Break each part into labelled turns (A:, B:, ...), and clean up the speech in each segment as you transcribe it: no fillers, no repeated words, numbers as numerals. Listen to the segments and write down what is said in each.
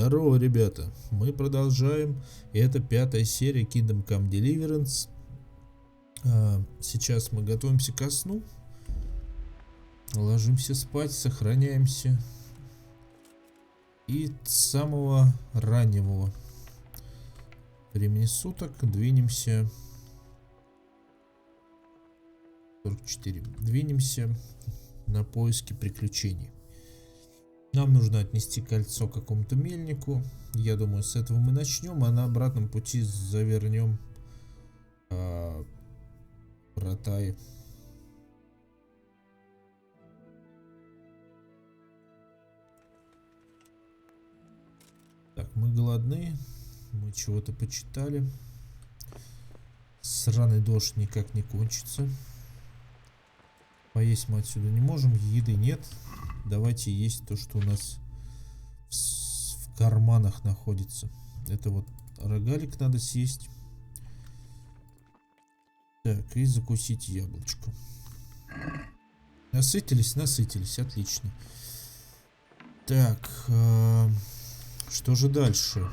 A: Здорово, ребята! Мы продолжаем. Это 5-я серия Kingdom Come Deliverance. Сейчас мы готовимся ко сну. Ложимся спать, сохраняемся. И с самого раннего времени суток двинемся. 44. Двинемся на поиски приключений. Нам нужно отнести кольцо к какому-то мельнику. Я думаю, с этого мы начнем, а на обратном пути завернем Ротаи. Так, мы голодны, мы чего-то почитали. Сраный дождь никак не кончится. Поесть мы отсюда не можем, еды нет. Давайте есть то, что у нас в карманах находится. Это вот рогалик надо съесть. Так, и закусить яблочко. Насытились, насытились, отлично. Так, что же дальше?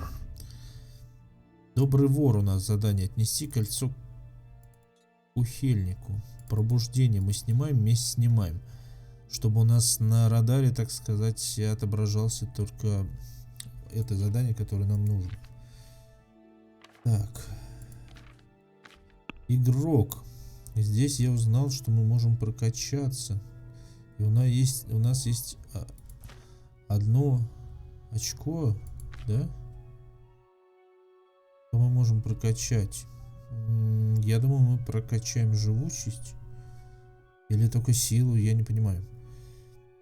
A: Добрый вор, у нас задание: отнести кольцо к ухельнику. Пробуждение мы снимаем, месть снимаем. Чтобы у нас на радаре, так сказать, отображался только это задание, которое нам нужно. Так. Игрок. Здесь я узнал, что мы можем прокачаться. И у нас есть одно очко, да? Что мы можем прокачать? Я думаю, мы прокачаем живучесть. Или только силу, я не понимаю.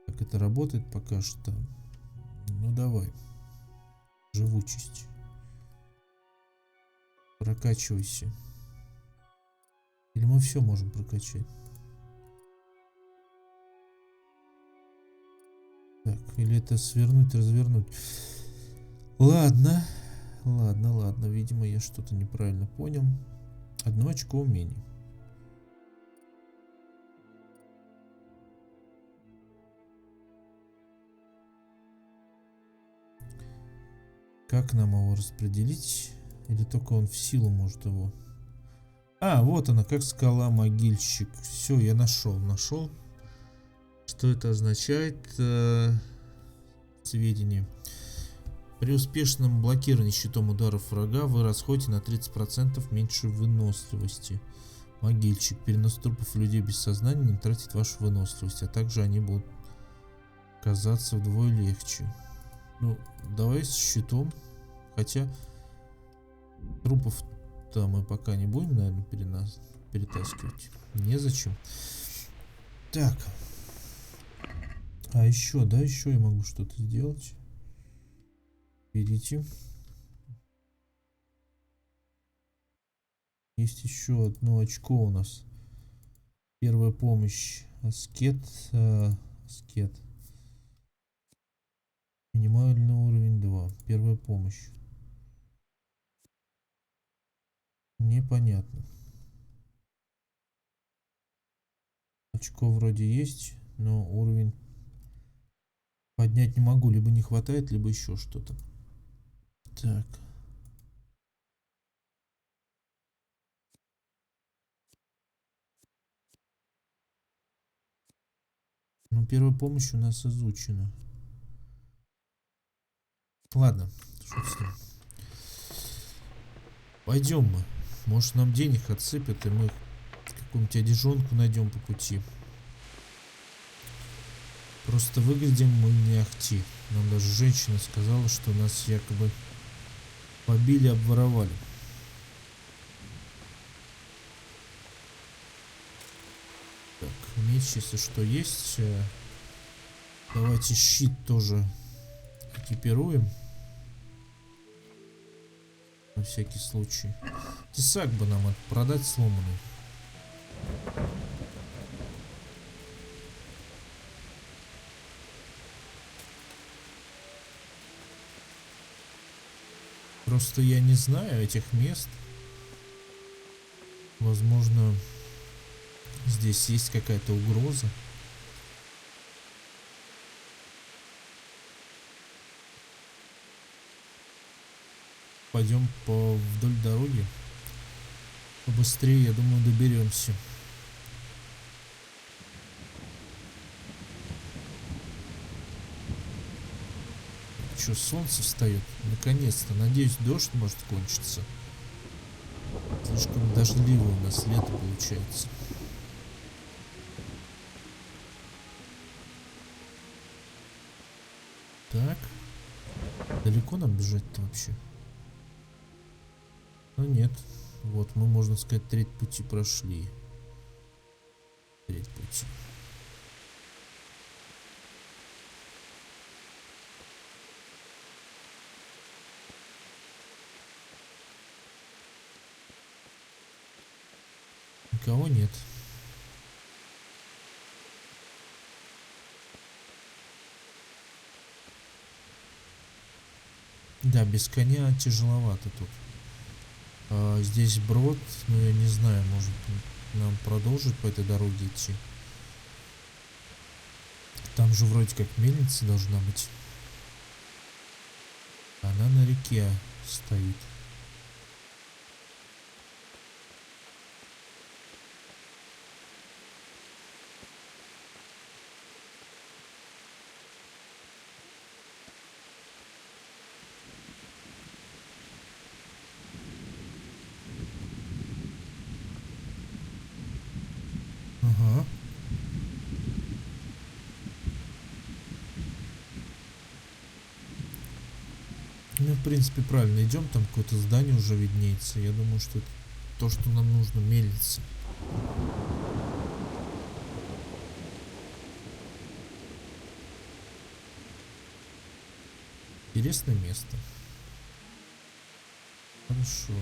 A: Как это работает пока что. Ну давай. Живучесть. Прокачивайся. Или мы все можем прокачать? Так, или это свернуть, развернуть. Ладно. Ладно. Видимо, я что-то неправильно понял. Одно очко умений. Как нам его распределить? Или только он в силу может его? А, вот она, как скала, могильщик. Все, я нашел. Что это означает? Сведения. При успешном блокировании щитом ударов врага вы расходите на 30% меньше выносливости. Могильщик. Перенос трупов людей без сознания не тратит вашу выносливость, а также они будут казаться вдвое легче. Ну, давай с щитом. Хотя трупов-то мы пока не будем, наверное, перетаскивать. Незачем. Так. А еще, да, еще я могу что-то сделать. Видите? Есть еще одно очко у нас. Первая помощь. Аскет. Минимальный уровень 2. Первая помощь. Непонятно. Очко вроде есть, но уровень поднять не могу. Либо не хватает, либо еще что-то. Так. Ну, первая помощь у нас изучена. Ладно, что с ним. Пойдем мы. Может, нам денег отсыпят, и мы какую-нибудь одежонку найдем по пути. Просто выглядим мы не ахти. Нам даже женщина сказала, что нас якобы побили, обворовали. Так, меч, если что, есть. Давайте щит тоже экипируем. На всякий случай. Тесак бы нам продать сломанный. Просто я не знаю этих мест. Возможно, здесь есть какая-то угроза. пойдем вдоль дороги. Побыстрее, я думаю, доберемся. Что, солнце встает? Наконец-то. Надеюсь, дождь может кончиться. Слишком дождливо у нас лето получается. Так. Далеко нам бежать-то вообще? Ну нет. Вот, мы, можно сказать, треть пути прошли. Треть пути. Никого нет. Да, без коня тяжеловато тут. Здесь брод, но я не знаю, может нам продолжить по этой дороге идти. Там же вроде как мельница должна быть. Она на реке стоит. Ага. Ну, в принципе, правильно идем. Там какое-то здание уже виднеется. Я думаю, что это то, что нам нужно, мельница. Интересное место. Хорошо.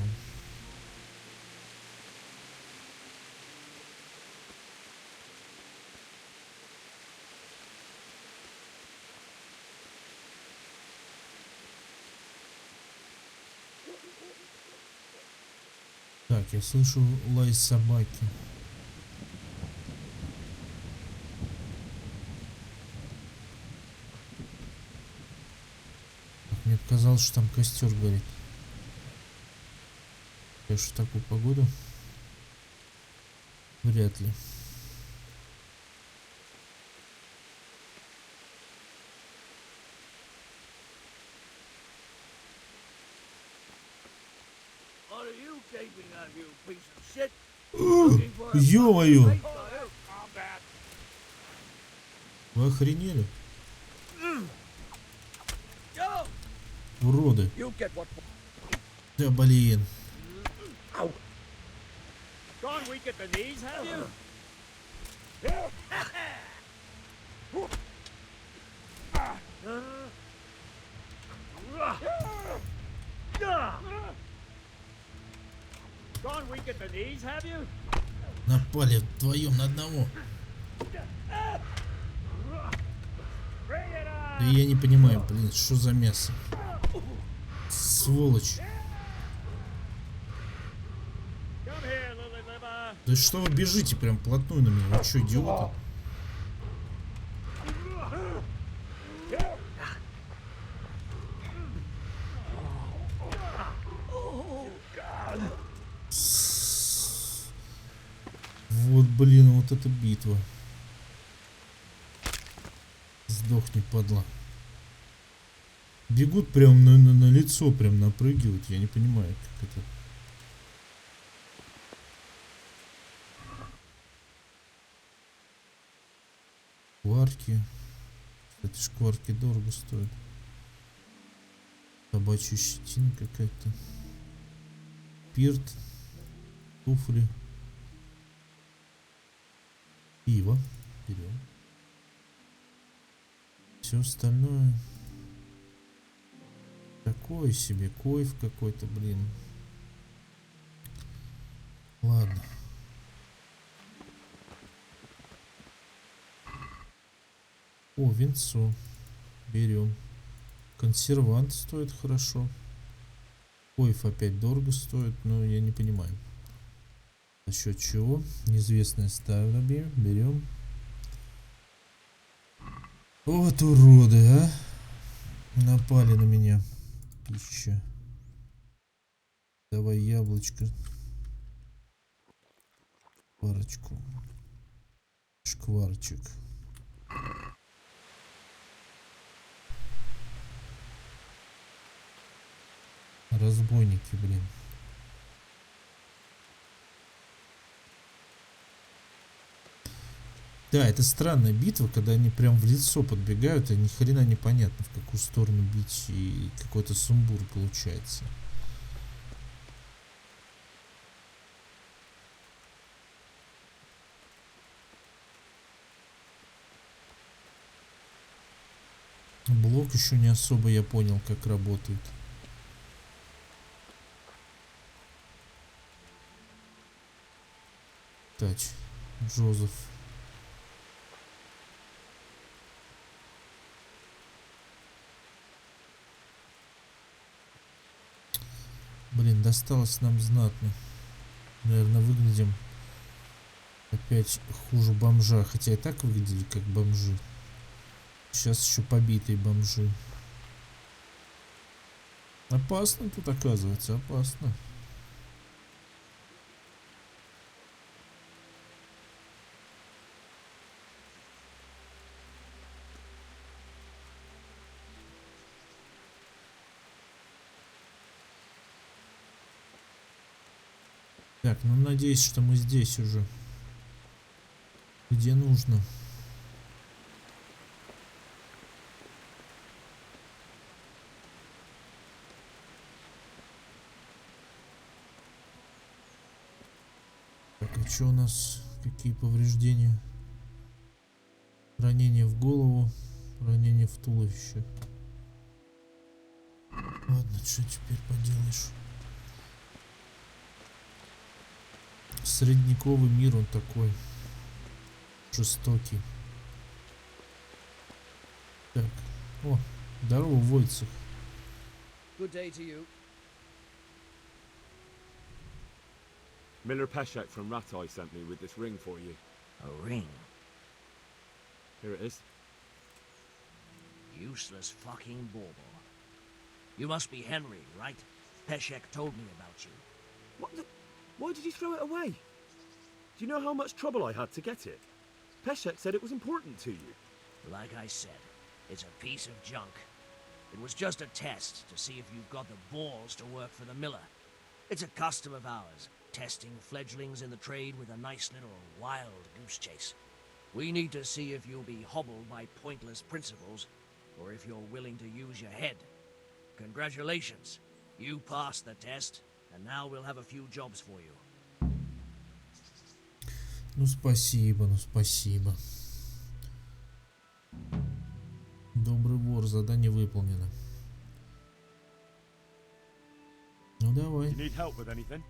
A: Так, я слышу лай собаки. Мне показалось, что там костер горит. Конечно, в такую погоду вряд ли. Ё-моё! Вы охренели? Уроды. Да блин. Напали вдвоем на одного. Да я не понимаю, блин, что за мясо? Сволочь. Да что вы бежите прям вплотную на меня? Вы что, идиоты? Вот, блин, вот эта битва. Сдохни, падла. Бегут прям на лицо, прям напрыгивают. Я не понимаю, как это. Шкварки. Кстати, шкварки дорого стоят. Собачья щетина какая-то. Спирт. Туфли. Пиво. Берем. Все остальное. Такое себе. Койф какой-то, блин. Ладно. О, винцо. Берем. Консервант стоит хорошо. Койф опять дорого стоит, но я не понимаю. За счет чего? Неизвестное ставим. Берем. Вот уроды, а. Напали на меня. Пища. Давай яблочко. Парочку. Шкварчик. Разбойники, блин. Да, это странная битва, когда они прям в лицо подбегают, и ни хрена непонятно, в какую сторону бить, и какой-то сумбур получается. Блок еще не особо я понял, как работает. Тач, Джозеф. Блин, досталось нам знатно. Наверное, выглядим опять хуже бомжа. Хотя и так выглядели как бомжи. Сейчас еще побитые бомжи. Опасно тут, оказывается, опасно. Так, ну надеюсь, что мы здесь уже. Где нужно. Так, а что у нас? Какие повреждения? Ранение в голову, ранение в туловище. Ладно, что теперь поделаешь? Средневековый мир он такой. Жестокий. Так. О, здорово, Войцех.
B: Good day to you.
C: Miller Peshek from Ratai sent me with this ring for you.
B: A ring?
C: Here it is.
B: Useless fucking bauble. You must be Henry, right? Peshek told me about you.
C: What the? Why did you throw it away? Do you know how much trouble I had to get it? Peshek said it was important to you.
B: Like I said, it's a piece of junk. It was just a test to see if you've got the balls to work for the Miller. It's a custom of ours, testing fledglings in the trade with a nice little wild goose chase. We need to see if you'll be hobbled by pointless principles, or if you're willing to use your head. Congratulations. You passed the test, and now we'll have a few jobs for you.
A: Ну спасибо, ну спасибо. Добрый вор, задание выполнено. Ну давай.
C: You need help with anything?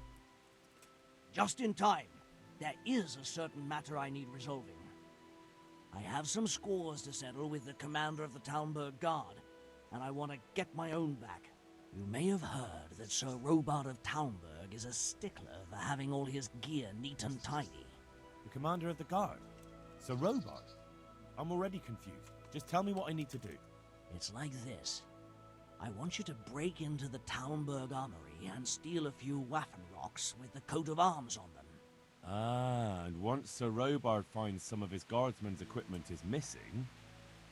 B: Just in time. There is a certain matter I need resolving. I have some scores to settle with the commander of the Talmberg Guard, and I want to get my own back. You may have heard that Sir Robard of Talmberg is a stickler for having all his gear neat and tidy.
C: The commander of the guard? Sir Robard? I'm already confused. Just tell me what I need to do.
B: It's like this. I want you to break into the Talmberg armory and steal a few Waffen rocks with the coat of arms on them.
C: Ah, and once Sir Robard finds some of his guardsmen's equipment is missing...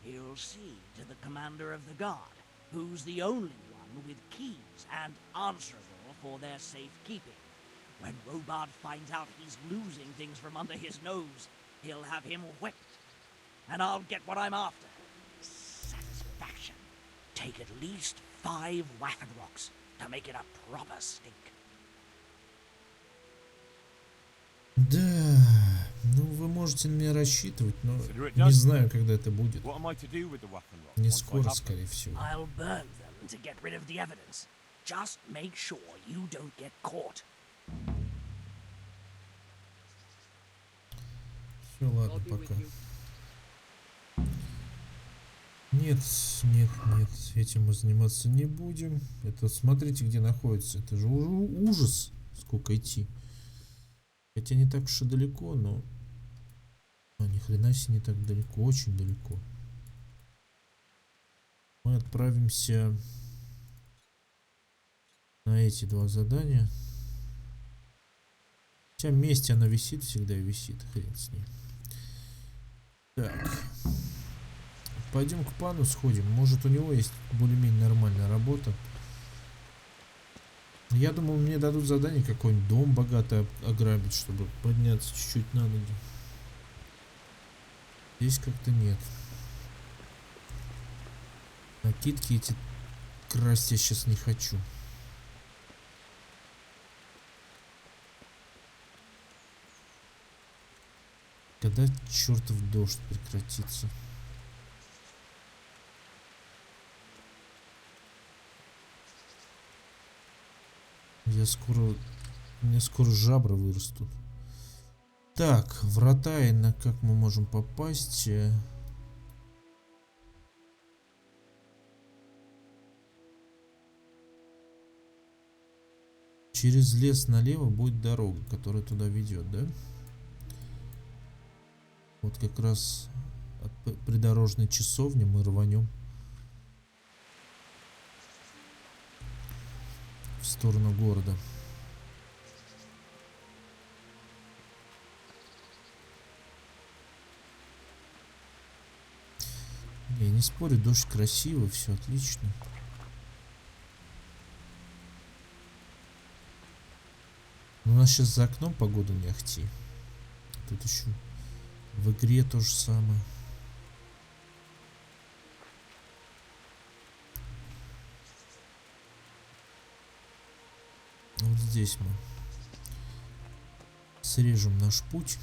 B: He'll see to the commander of the guard, who's the only one with keys and answerable for their safekeeping. When Robard finds out he's losing things from under his nose, he'll have him whipped. And I'll get what I'm after. Satisfaction. Take at least 5 Waffen rocks to make it a proper stink.
A: Да, ну вы можете на меня рассчитывать, но не знаю, когда это будет.
C: What am I to do with the Waffen rock?
A: Не
C: once I
A: скоро,
C: have them?
A: скорее всего.
B: I'll burn them to get rid of the evidence. Just make sure you don't get caught.
A: Все, ладно, пока. Нет, нет, нет, этим мы заниматься не будем. Это смотрите, где находится. Это же ужас, сколько идти. Хотя не так уж и далеко, но... А, ни хрена себе не так далеко, очень далеко. Мы отправимся на эти 2 задания. Хотя вместе она висит, всегда висит, хрен с ней. Так. Пойдем к пану сходим. Может, у него есть более-менее нормальная работа. Я думал, мне дадут задание какой-нибудь дом богатый ограбить, чтобы подняться чуть-чуть на ноги. Здесь как-то нет. Накидки эти красть я сейчас не хочу. Когда чертов дождь прекратится? У меня скоро жабры вырастут. Так, врата и на как мы можем попасть? Через лес налево будет дорога, которая туда ведет, да? Вот как раз от придорожной часовни мы рванем в сторону города. Я не спорю, дождь красивый, все отлично. Но у нас сейчас за окном погода не ахти. Тут еще в игре то же самое. Вот здесь мы срежем наш путь.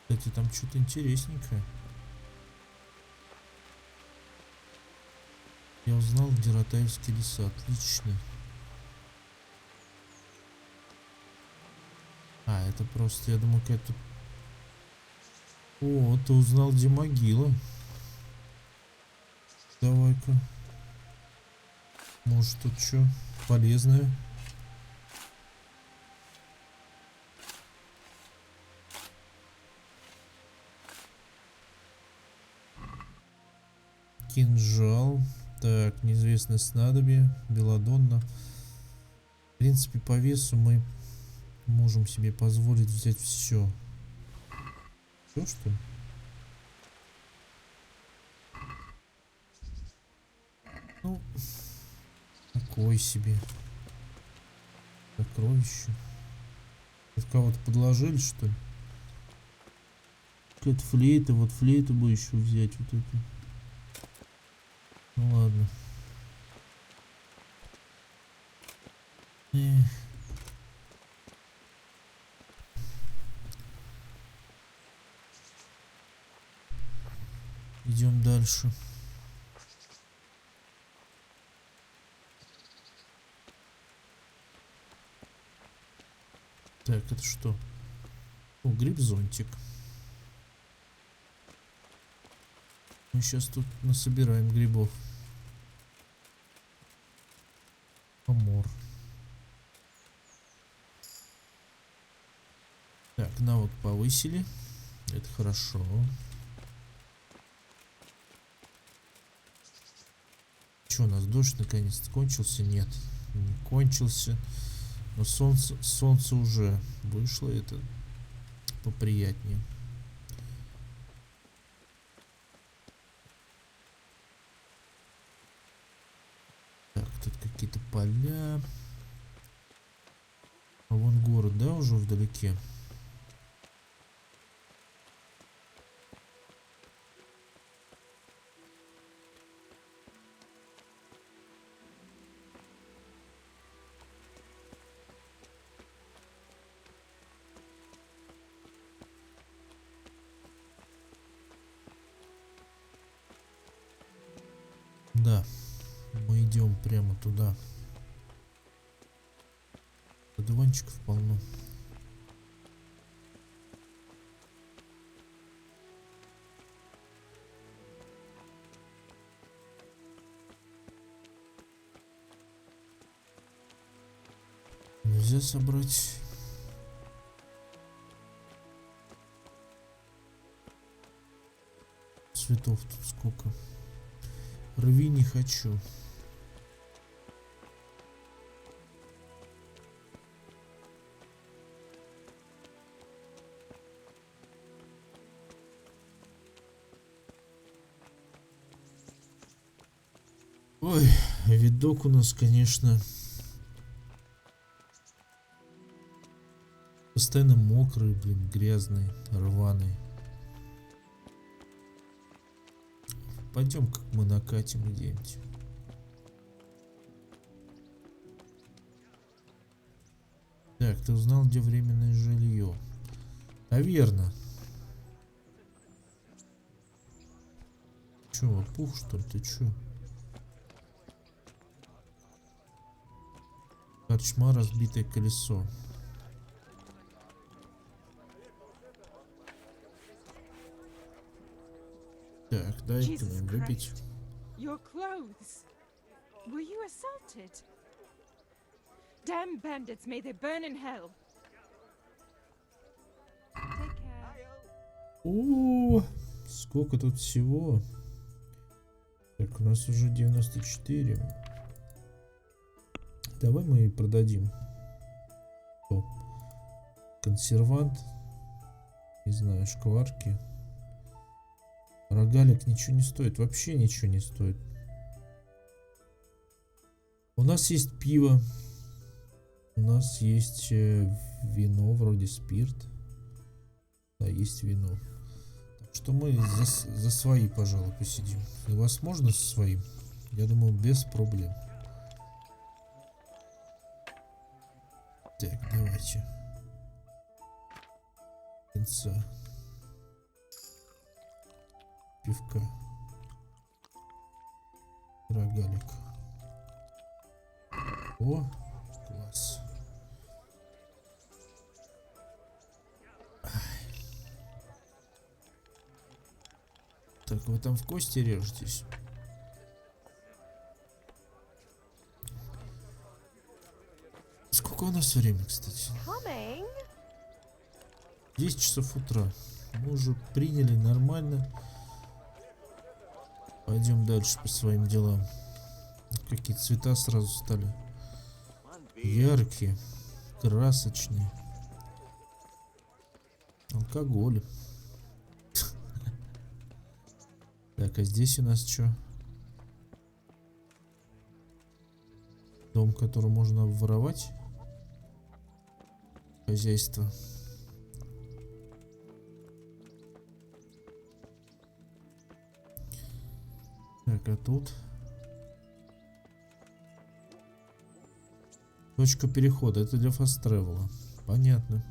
A: Кстати, там что-то интересненькое. Я узнал, где Ротаевские леса. Отлично. А, это просто, я думаю, какая-то... О, ты узнал, где могила. Давай-ка. Может, тут что полезное? Кинжал. Так, неизвестное снадобье. Белладонна. В принципе, по весу мы можем себе позволить взять все. Все, что ли? Ну, такой себе. Сокровище. Тут кого-то подложили, что ли? Какая-то флейта. Вот флейту бы еще взять. Вот эту. Ну ладно. Эх. Идем дальше. Так, это что? О, гриб-зонтик. Мы сейчас тут насобираем грибов. Помор. Так, навык повысили. Это хорошо. Что, у нас дождь наконец-то кончился? Нет, не кончился. Но солнце уже вышло, это поприятнее. Так, тут какие-то поля. А вон город, да, уже вдалеке? Да, мы идем прямо туда. Одуванчиков полно. Нельзя собрать. Цветов тут сколько. Рви не хочу. Ой, видок у нас, конечно, постоянно мокрый, блин, грязный, рваный. Пойдем, как мы накатим где-нибудь. Так, ты узнал, где временное жилье? Наверно. Че, опух, что ли? Ты че? Корчма, разбитое колесо. Так, дай мне выпить.
D: Your clothes. Were you assaulted? Damn bandits, may they burn in hell. Take care.
A: О, сколько тут всего. Так, у нас уже 94. Давай мы и продадим. О, консервант. Не знаю, шкварки. Рогалик ничего не стоит. Вообще ничего не стоит. У нас есть пиво. У нас есть вино, вроде спирт. Да, есть вино. Так что мы за свои, пожалуй, посидим. У вас можно со своим? Я думаю, без проблем. Так, давайте. Винца. Пивка. Рогалик. О, класс. Так, вы там в кости режетесь? Сколько у нас времени, кстати? 10 часов утра. Мы уже приняли нормально. Пойдем дальше по своим делам. Какие цвета сразу стали яркие, красочные. Алкоголь. Так, а здесь у нас что? Дом, который можно обворовать? Хозяйство. Так, а тут? Точка перехода. Это для фаст-тревела. Понятно.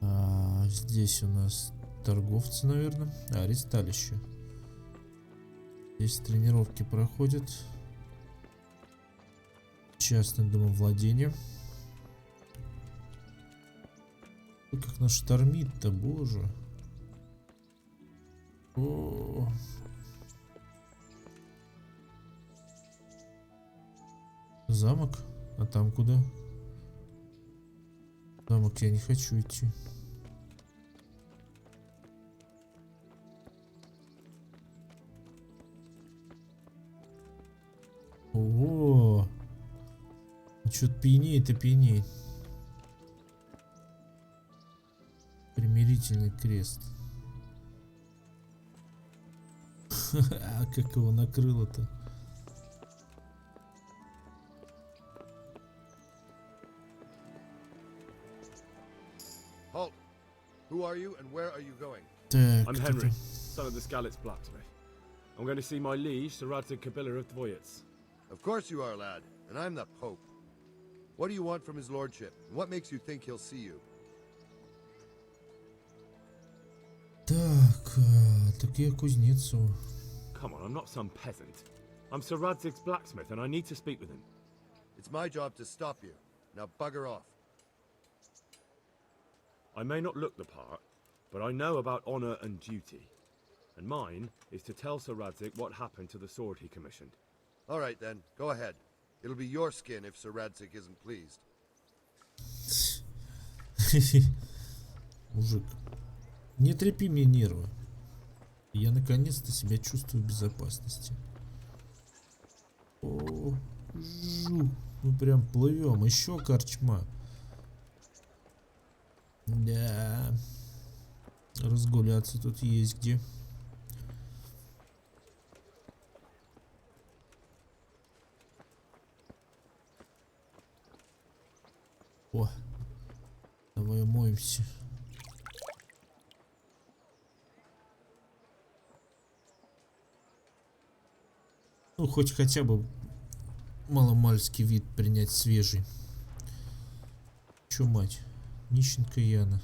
A: А здесь у нас торговцы, наверное. А, ресталище. Здесь тренировки проходят. Частное домовладение. Ой, как нас штормит-то, боже. О. Замок? А там куда? Замок я не хочу идти. Ого! Что-то пьянеет и пьянеет. Примирительный крест. А как его накрыло-то?
E: Halt! Who are you and where are you going?
A: Так,
C: I'm Henry, son of the Skalitz blacksmith. I'm going to see my liege, Sir Radzig Kabila of Dvoyets.
E: Of course you are, lad, and I'm the Pope. What do you want from his lordship? And what makes you think he'll see you?
A: Так, так я кузнецу.
C: Come on, I'm not some peasant. I'm Sir Radzig's blacksmith and I need to speak with him.
E: It's my job to stop you. Now bugger off.
C: I may not look the part, but I know about honor and duty. And mine is to tell Sir Radzig what happened to the sword he commissioned.
E: All right then, go ahead. It'll be your skin if Sir Radzig isn't pleased.
A: Мужик. Не трепи мне нервы. Я наконец-то себя чувствую в безопасности. О, жу. Мы прям плывем. Еще корчма. Да. Разгуляться тут есть где. О, давай умоемся. Ну, хоть хотя бы маломальский вид принять свежий. Чё, мать? Нищенка Яна.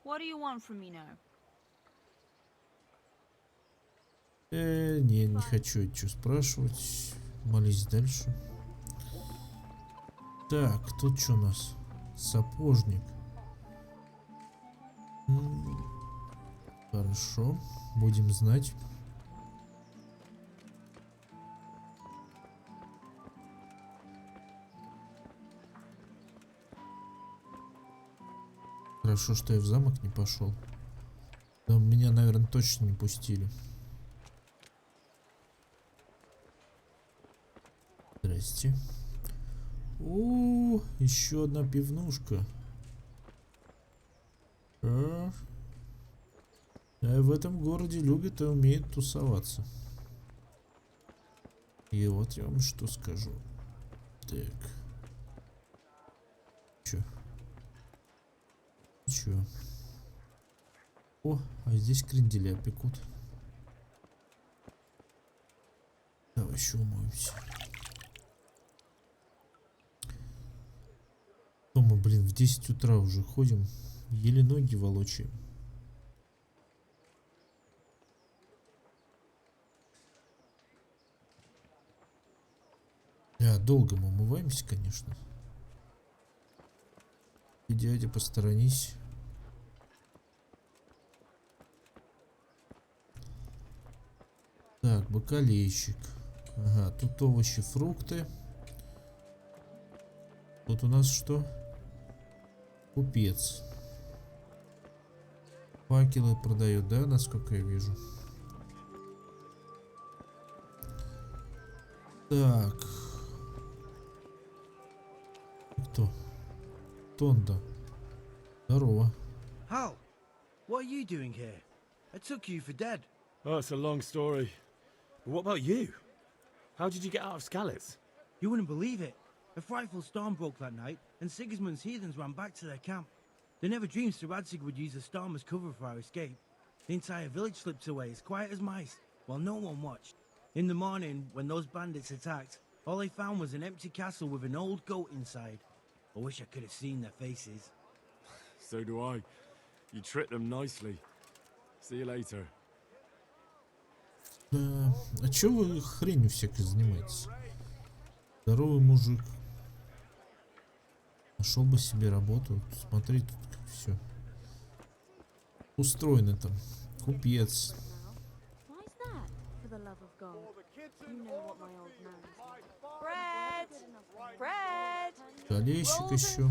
F: What do you want from me now?
A: Не хочу я чё спрашивать. Молись дальше. Так, тут что у нас? Сапожник. Хорошо, будем знать. Хорошо, что я в замок не пошел. Но меня, наверное, точно не пустили. Здрасте. О, еще одна пивнушка. В этом городе любят и умеют тусоваться. И вот я вам что скажу. Так. Чё? О, а здесь кренделя пекут. Давай еще умоемся. То мы, блин, в 10 утра уже ходим. Еле ноги волочаем. Да, долго мы умываемся, конечно. И дядя, посторонись. Так, бакалейщик. Ага, тут овощи, фрукты. Тут у нас что? Купец. Факелы продает, да, насколько я вижу. Так. Кто? Тонда. Здорово.
G: Hal, what are you doing here? I took you for dead.
C: Oh, it's a long story. But what about you? How did you get out of Skalitz?
G: You wouldn't believe it. A frightful storm broke that night, and Sigismund's heathens ran back to their camp. They never dreamed Sir Radzig would use the storm as cover for our escape. The entire village slipped away as quiet as mice, while no one watched. In the morning, when those bandits attacked, all they found was an empty castle with an old goat inside. I wish I could have seen their faces.
C: So do I. You tricked them nicely. See you later.
A: А чё вы хренью всякой занимаетесь? Здоровый мужик. Нашел бы себе работу. Смотри, тут как все устроено там. Купец. Колейщик еще.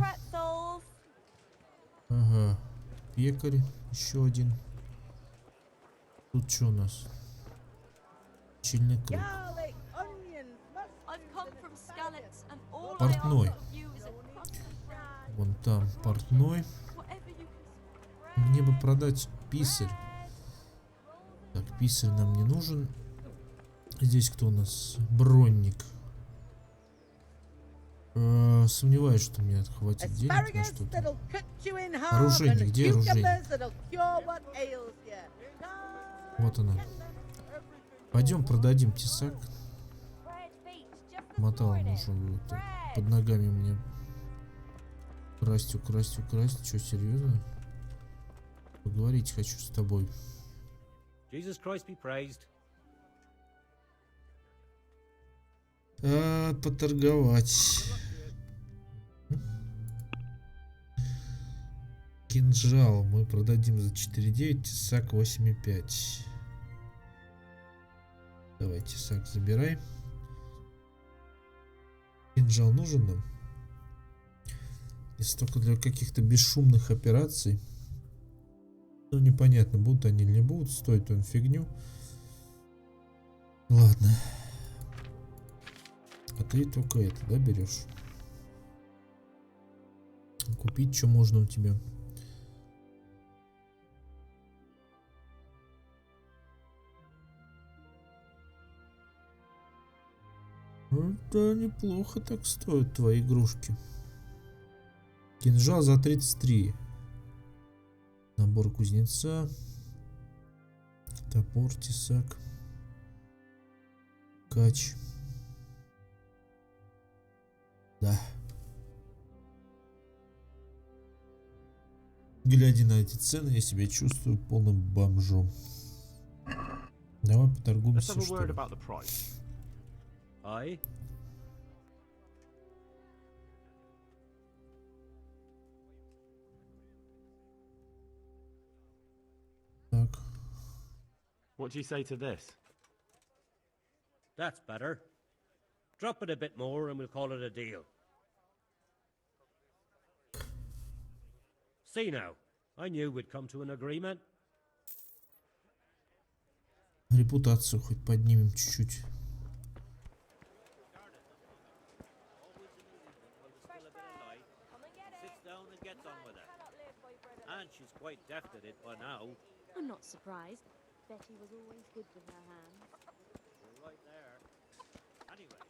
A: Ага. Пекарь еще один. Тут что у нас? Чильный круг. Портной. Вон там портной. Мне бы продать писарь. Так, писарь нам не нужен. Здесь кто у нас? Бронник. Сомневаюсь, что мне хватит денег на что-то. Оружейник, где оружейник? Вот она. Пойдем продадим тесак. Мотал он уже вот, под ногами мне. Украсть. Что, серьезно? Поговорить хочу с тобой.
H: Jesus Christ be praised.
A: Поторговать. Кинжал мы продадим за 4,9, тесак 8,5. Давай, тесак забирай. Кинжал нужен нам? Если только для каких-то бесшумных операций. Ну, непонятно, будут они или не будут. Стоит он фигню. Ладно. А ты только это, да, берешь? Купить что можно у тебя? Это неплохо так стоят твои игрушки. Кинжал за 33. Набор кузнеца. Топор, тесак. Кач. Да. Глядя на эти цены, я себя чувствую полным бомжом. Давай
C: Let's
A: поторгуемся,
C: have a
A: что
C: word
A: ли.
C: about the price.
H: Aye?
A: Так.
C: What do you say to this?
H: That's better. Drop it a bit more and we'll call it a deal. See now, I knew we'd come to an agreement.
A: Репутацию хоть поднимем чуть-чуть.
H: Sits down and gets on with it. And she's quite deft at it by now.
I: I'm not surprised. Betty was always good with her hands.
H: You're right there. Anyway.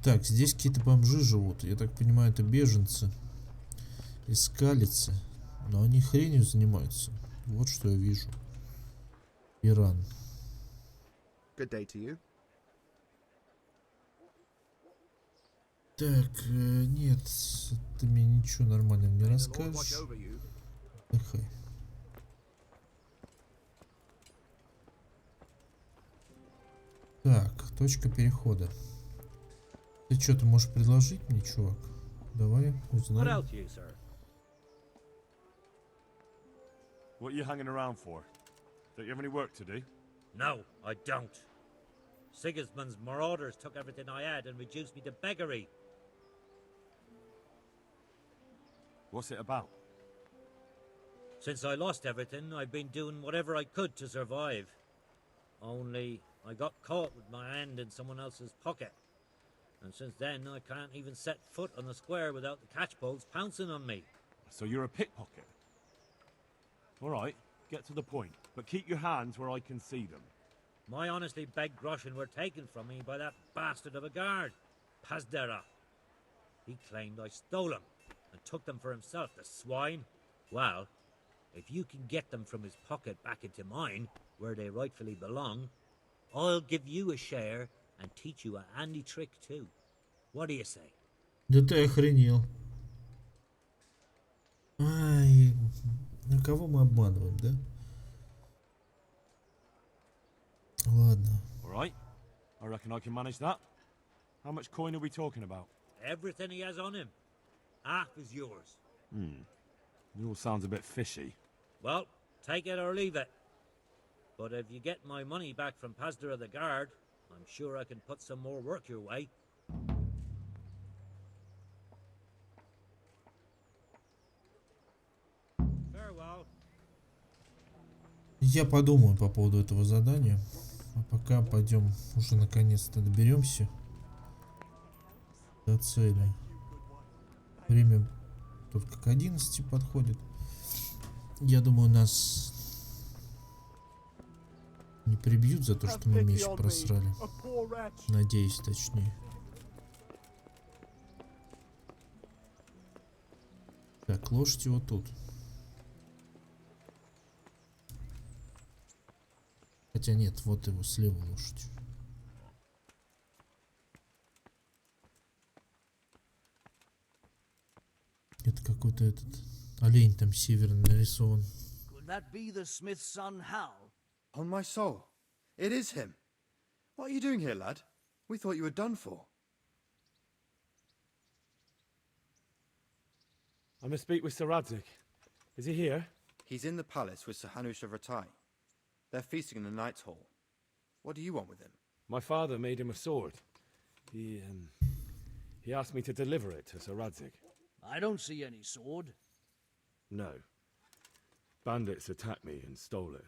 A: Так, здесь какие-то бомжи живут. Я так понимаю, это беженцы. Искалицы. Но они хренью занимаются. Вот что я вижу. Иран.
E: Good day to you.
A: Так, нет, ты мне ничего нормального не расскажешь. Отдыхай. Так, точка перехода. Ты что-то можешь предложить мне, чувак? Давай
H: What
A: узнаем.
H: else you, sir?
C: What are you hanging around for? Don't you have any work to do?
H: No, I don't. Sigismund's marauders took everything I had and reduced me to beggary.
C: What's it about?
H: Since I lost everything, I've been doing whatever I could to survive. Only I got caught with my hand in someone else's pocket. And since then, I can't even set foot on the square without the catchpoles pouncing on me.
C: So you're a pickpocket? All right, get to the point, but keep your hands where I can see them.
H: My honestly begged groschen were taken from me by that bastard of a guard, Pazdera. He claimed I stole them and took them for himself, the swine. Well, if you can get them from his pocket back into mine, where they rightfully belong, I'll give you a share and teach you a handy trick too. What do you say?
A: Да ты охренел. Ай, ну кого мы обманываем, да? Ладно.
C: All right, I reckon I can manage that. How much coin are we talking about?
H: Everything he has on him. Half is yours.
C: It all sounds a bit fishy.
H: Well, take it or leave it. But if you get my money back from Pazdera the guard, I'm sure I can put some more work your way. Farewell.
A: Я подумаю по поводу этого задания. А пока пойдем уже наконец-то доберемся до цели. Время только к 11 подходит. Я думаю, нас не прибьют за то, что мы меч просрали. Надеюсь, точнее. Так, лошадь вот тут. Хотя нет, вот его слева лошадь. Это какой-то этот олень там северный нарисован.
B: Could that be the smith's son, Hal?
E: On my soul, it is him. What are you doing here, lad? We thought you were done for.
C: I must speak with Sir Radzig. Is he here?
E: He's in the palace with Sir Hanush of Ratai. They're feasting in the Knight's Hall. What do you want with him?
C: My father made him a sword. He asked me to deliver it to Sir Radzig.
B: I don't see any sword.
C: No. bandits attacked me and stole it.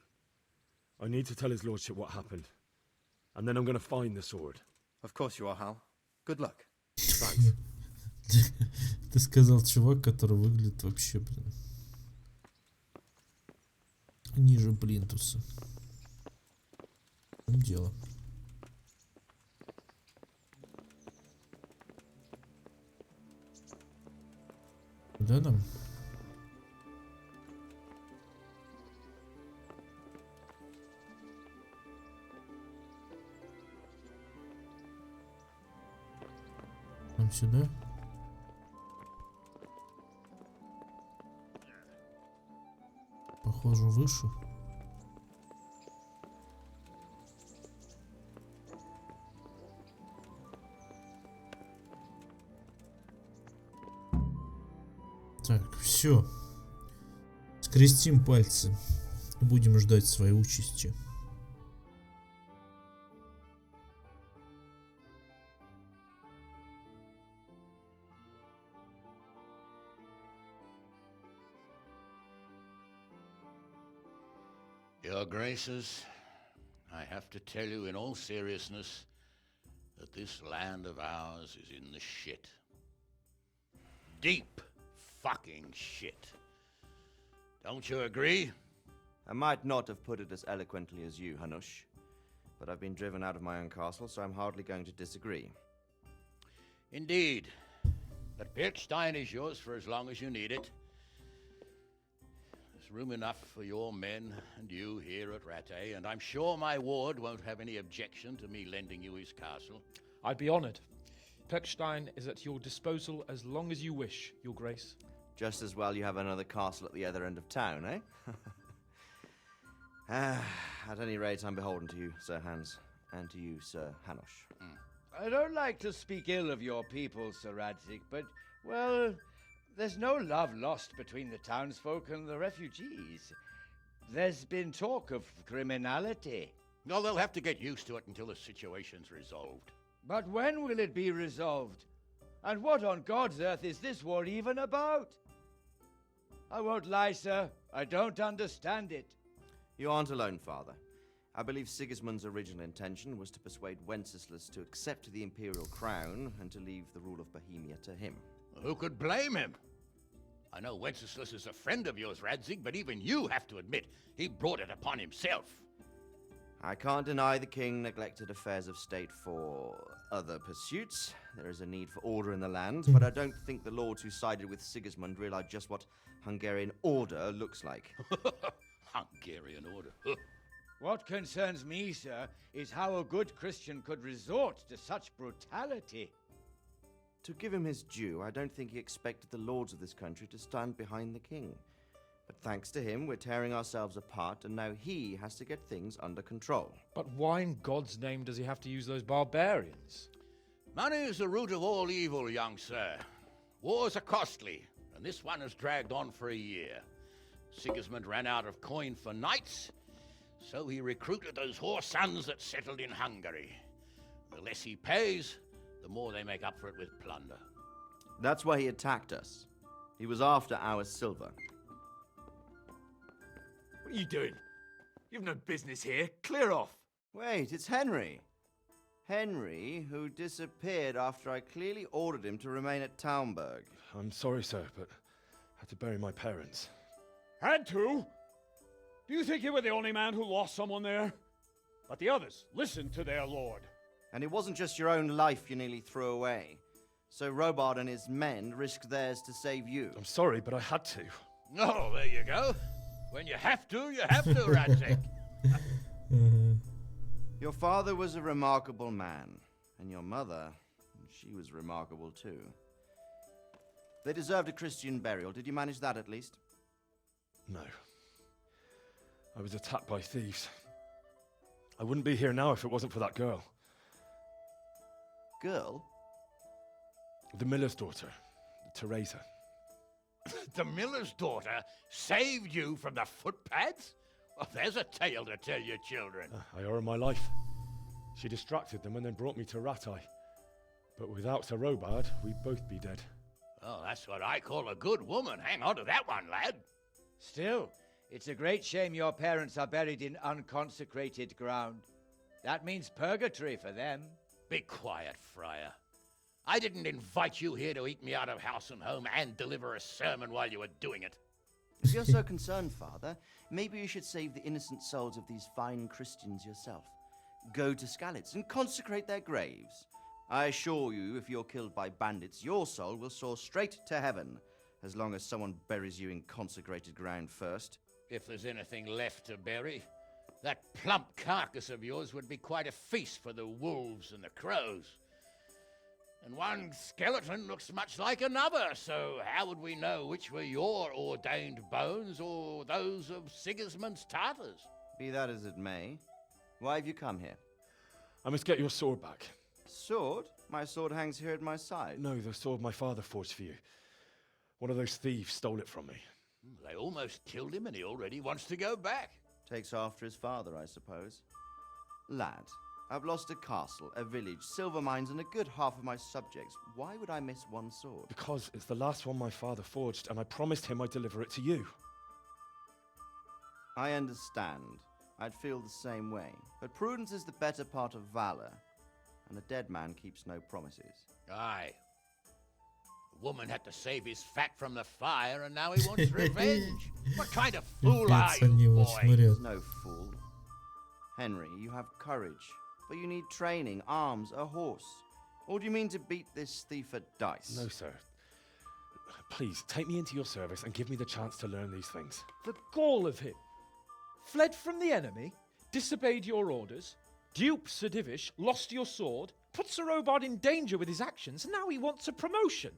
C: I need to tell his lordship what happened. And then I'm gonna find the sword.
J: Of course you are, Hal. Good luck.
C: Thanks.
A: Ты сказал чувак, который выглядит вообще, блин, ниже плинтуса. Дело. Куда нам? Нам сюда? Похоже, выше. Так, все. Скрестим пальцы. Будем ждать своей участи.
K: Your Graces, I have to tell you in all seriousness that this land of ours is in the shit. Deep fucking shit. Don't you agree?
J: I might not have put it as eloquently as you, Hanush, but I've been driven out of my own castle, so I'm hardly going to disagree.
K: Indeed. But Pirkstein is yours for as long as you need it. There's room enough for your men and you here at Rattay, and I'm sure my ward won't have any objection to me lending you his castle.
L: I'd be honored. Pirkstein is at your disposal as long as you wish, Your Grace.
J: Just as well you have another castle at the other end of town, eh? At any rate, I'm beholden to you, Sir Hans, and to you, Sir Hanush.
M: I don't like to speak ill of your people, Sir Radzig, but, well, there's no love lost between the townsfolk and the refugees. There's been talk of criminality.
K: Well, they'll have to get used to it until the situation's resolved.
M: But when will it be resolved? And what on God's earth is this war even about? I won't lie, sir. I don't understand it.
J: You aren't alone, Father. I believe Sigismund's original intention was to persuade Wenceslas to accept the imperial crown and to leave the rule of Bohemia to him.
K: Who could blame him? I know Wenceslas is a friend of yours, Radzig, but even you have to admit he brought it upon himself.
J: I can't deny the king neglected affairs of state for other pursuits. There is a need for order in the land, but I don't think the lords who sided with Sigismund realized just what Hungarian order looks like.
K: Hungarian order?
M: What concerns me, sir, is how a good Christian could resort to such brutality.
J: To give him his due, I don't think he expected the lords of this country to stand behind the king. But thanks to him, we're tearing ourselves apart, and now he has to get things under control.
L: But why in God's name does he have to use those barbarians?
K: Money is the root of all evil, young sir. Wars are costly, and this one has dragged on for a year. Sigismund ran out of coin for knights, so he recruited those whore sons that settled in Hungary. The less he pays, the more they make up for it with plunder.
J: That's why he attacked us. He was after our silver.
C: What are you doing? You've no business here. Clear off.
J: Wait, it's Henry. Henry, who disappeared after I clearly ordered him to remain at Taunberg.
C: I'm sorry, sir, but I had to bury my parents.
N: Had to? Do you think you were the only man who lost someone there? But the others listened to their lord.
J: And it wasn't just your own life you nearly threw away. So Robard and his men risked theirs to save you.
C: I'm sorry, but I had to.
K: Oh, there you go. When you have to, Radzig.
J: Your father was a remarkable man, and your mother, she was remarkable too. They deserved a Christian burial. Did you manage that at least?
C: No. I was attacked by thieves. I wouldn't be here now if it wasn't for that girl.
J: Girl?
C: The miller's daughter, Teresa.
K: The miller's daughter saved you from the footpads? Well, there's a tale to tell your children.
C: I owe her my life. She distracted them and then brought me to Rattay. But without Sir Robard, we'd both be dead.
K: Oh, that's what I call a good woman. Hang on to that one, lad.
M: Still, It's a great shame your parents are buried in unconsecrated ground. That means purgatory for them.
K: Be quiet, Friar. I didn't invite you here to eat me out of house and home and deliver a sermon while you were doing it.
J: If you're so concerned, Father, maybe you should save the innocent souls of these fine Christians yourself. Go to Skalitz and consecrate their graves. I assure you, if you're killed by bandits, your soul will soar straight to heaven, as long as someone buries you in consecrated ground first.
K: If there's anything left to bury, that plump carcass of yours would be quite a feast for the wolves and the crows. And one skeleton looks much like another, so how would we know which were your ordained bones or those of Sigismund's Tartars?
J: Be that as it may, why have you come here?
N: I must get your sword back.
J: Sword? My sword hangs here at my side.
N: No, the sword my father forged for you. One of those thieves stole it from me.
K: They almost killed him and he already wants to go back.
J: Takes after his father, I suppose. Lad, I've lost a castle, a village, silver mines, and a good half of my subjects. Why would I miss one sword?
N: Because it's the last one my father forged, and I promised him I'd deliver it to you.
J: I understand. I'd feel the same way. But prudence is the better part of valor, and a dead man keeps no promises.
K: Aye. The woman had to save his fat from the fire, and now he wants revenge. What kind of fool are you, boy?
J: No fool. Henry, you have courage, but you need training, arms, a horse. Or do you mean to beat this thief at dice?
N: No, sir. Please, take me into your service and give me the chance to learn these things.
L: The gall of him. Fled from the enemy, disobeyed your orders, duped Sir Divish, lost your sword, put Sir Robard in danger with his actions, and now he wants a promotion.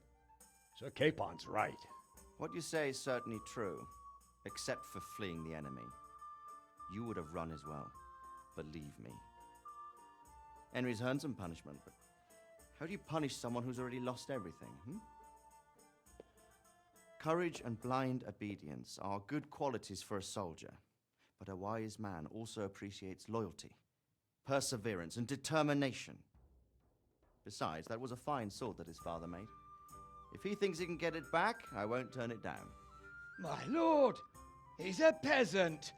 N: Sir Capon's right.
J: What you say is certainly true, except for fleeing the enemy. You would have run as well, believe me. Henry's earned some punishment, but how do you punish someone who's already lost everything, Courage and blind obedience are good qualities for a soldier, but a wise man also appreciates loyalty, perseverance, and determination. Besides, that was a fine sword that his father made. If he thinks he can get it back, I won't turn it down.
M: My lord, he's a peasant.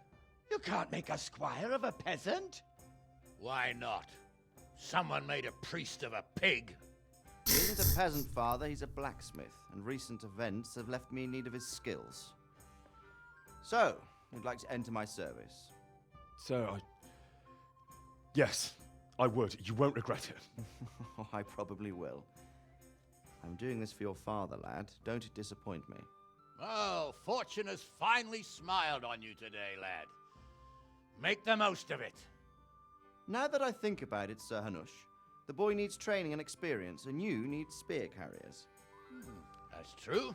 M: You can't make a squire of a peasant.
K: Why not? Someone made a priest of a pig.
J: He isn't a peasant, father, he's a blacksmith, and recent events have left me in need of his skills. So, you'd like to enter my service?
N: Sir, Yes, I would. You won't regret it.
J: I probably will. I'm doing this for your father, lad. Don't disappoint me.
K: Oh, fortune has finally smiled on you today, lad. Make the most of it.
J: Now that I think about it, Sir Hanush, the boy needs training and experience, and you need spear carriers.
K: That's true.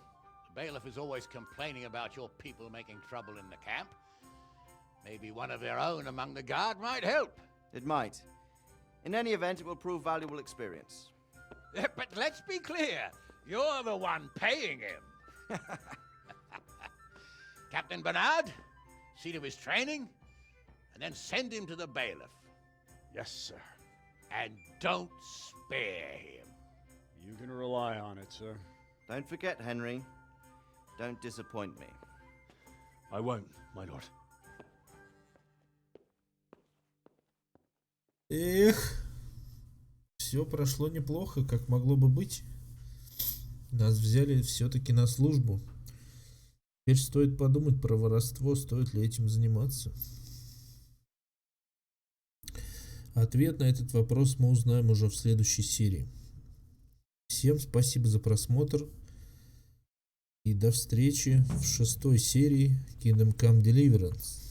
K: The bailiff is always complaining about your people making trouble in the camp. Maybe one of their own among the guard might help.
J: It might. In any event, it will prove valuable experience.
K: But let's be clear. You're the one paying him. Captain Bernard, see to his training, and then send him to the bailiff.
N: Yes, sir.
K: And don't spare him.
N: You can rely on it, sir.
J: Don't forget, Henry. Don't disappoint me.
N: I won't, my lord.
A: Эх, все прошло неплохо, как могло бы быть. Нас взяли все-таки на службу. Теперь стоит подумать про воровство, стоит ли этим заниматься. Ответ на этот вопрос мы узнаем уже в следующей серии. Всем спасибо за просмотр. И до встречи в 6-й серии Kingdom Come Deliverance.